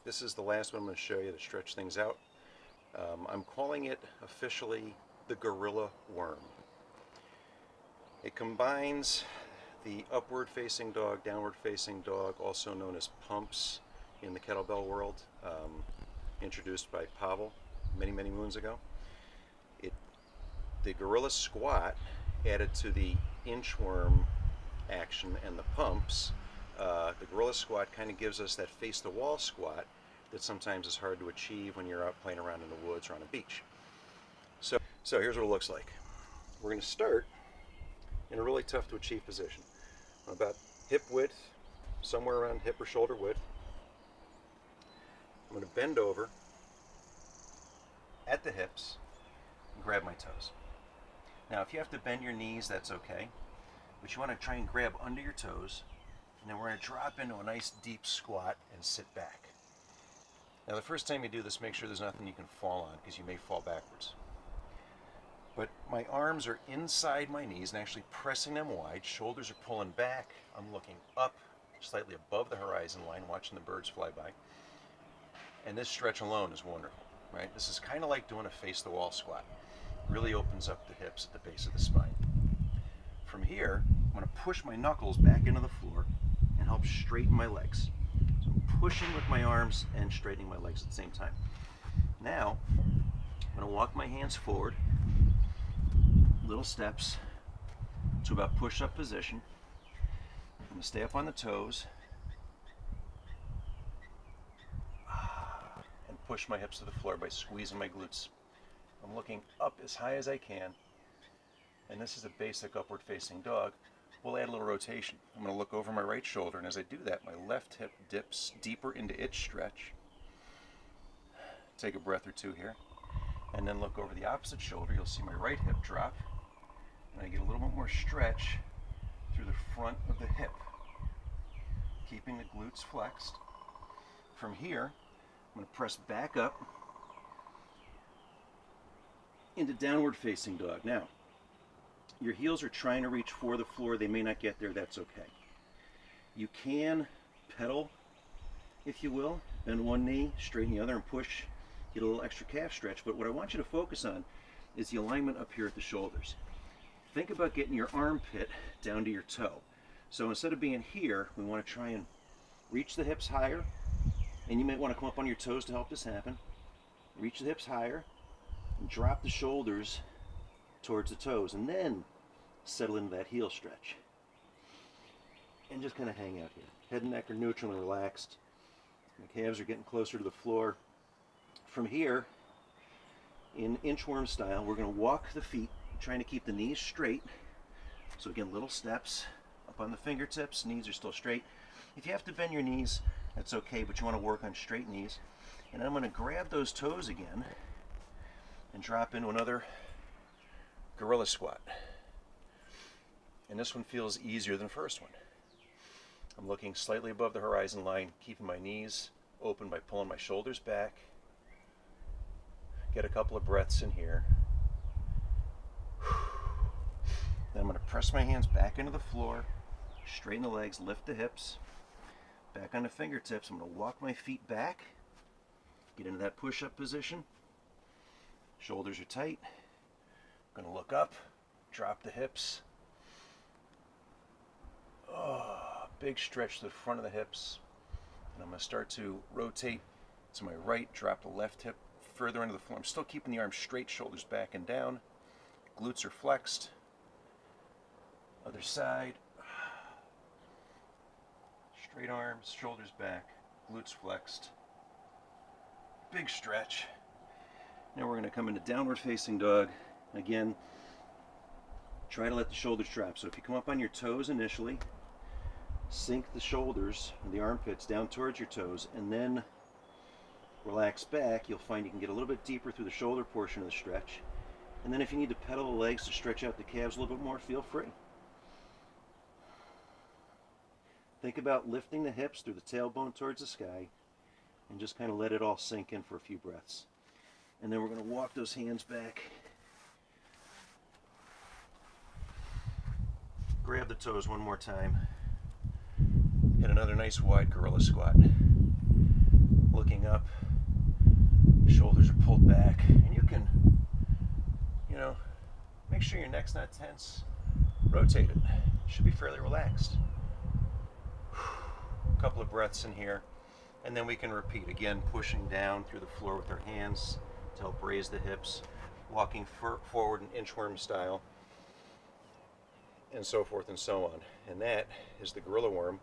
This is the last one I'm going to show you to stretch things out. I'm calling it officially the gorilla worm. It combines the upward facing dog, downward facing dog, also known as pumps in the kettlebell world, introduced by Pavel many moons ago. The gorilla squat added to the inchworm action and the pumps. The gorilla squat kind of gives us that face the wall squat that sometimes is hard to achieve when you're out playing around in the woods or on a beach. So here's what it looks like. We're going to start in a really tough to achieve position. About hip width, somewhere around hip or shoulder width. I'm going to bend over at the hips and grab my toes. Now if you have to bend your knees, that's okay, but you want to try and grab under your toes, and then we're going to drop into a nice deep squat and sit back. Now the first time you do this, make sure there's nothing you can fall on, because you may fall backwards. But my arms are inside my knees and actually pressing them wide. Shoulders are pulling back. I'm looking up, slightly above the horizon line, watching the birds fly by. And this stretch alone is wonderful, right? This is kind of like doing a face the wall squat. Really opens up the hips at the base of the spine. From here, I'm going to push my knuckles back into the floor and help straighten my legs. So I'm pushing with my arms and straightening my legs at the same time. Now, I'm going to walk my hands forward, little steps to about push-up position. I'm going to stay up on the toes and push my hips to the floor by squeezing my glutes. I'm looking up as high as I can, and this is a basic upward facing dog. We'll add a little rotation. I'm going to look over my right shoulder, and as I do that, my left hip dips deeper into its stretch. Take a breath or two here, and then look over the opposite shoulder. You'll see my right hip drop, and I get a little bit more stretch through the front of the hip, keeping the glutes flexed. From here, I'm going to press back up into downward facing dog. Now, your heels are trying to reach for the floor. They may not get there. That's okay. You can pedal, if you will, bend one knee, straighten the other, and push, get a little extra calf stretch. But what I want you to focus on is the alignment up here at the shoulders. Think about getting your armpit down to your toe. So instead of being here, we want to try and reach the hips higher, and you might want to come up on your toes to help this happen. Reach the hips higher, and drop the shoulders towards the toes, and then settle into that heel stretch. And just kind of hang out here. Head and neck are neutral and relaxed. The calves are getting closer to the floor. From here, in inchworm style, we're going to walk the feet, trying to keep the knees straight. So again, little steps up on the fingertips, knees are still straight. If you have to bend your knees, that's okay, but you want to work on straight knees. And I'm going to grab those toes again and drop into another gorilla squat. And this one feels easier than the first one. I'm looking slightly above the horizon line, keeping my knees open by pulling my shoulders back. Get a couple of breaths in here. Then I'm going to press my hands back into the floor, straighten the legs, lift the hips, back on the fingertips. I'm going to walk my feet back, get into that push-up position. Shoulders are tight. I'm going to look up, drop the hips. Oh, big stretch to the front of the hips. And I'm going to start to rotate to my right, drop the left hip further into the floor. I'm still keeping the arms straight, shoulders back and down. Glutes are flexed. Other side. Straight arms, shoulders back, glutes flexed. Big stretch. Now we're going to come into downward facing dog. Again, try to let the shoulders drop. So if you come up on your toes initially, sink the shoulders and the armpits down towards your toes, and then relax back. You'll find you can get a little bit deeper through the shoulder portion of the stretch. And then if you need to pedal the legs to stretch out the calves a little bit more, feel free. Think about lifting the hips through the tailbone towards the sky, and just kind of let it all sink in for a few breaths. And then we're going to walk those hands back. Grab the toes one more time. Hit another nice wide gorilla squat. Looking looking up, shoulders are pulled back, and you can, you know, make sure your neck's not tense. Rotate it. Should be fairly relaxed. A couple of breaths in here, and then we can repeat again, pushing down through the floor with our hands to help raise the hips, walking forward in inchworm style, and so forth and so on. And that is the gorilla worm.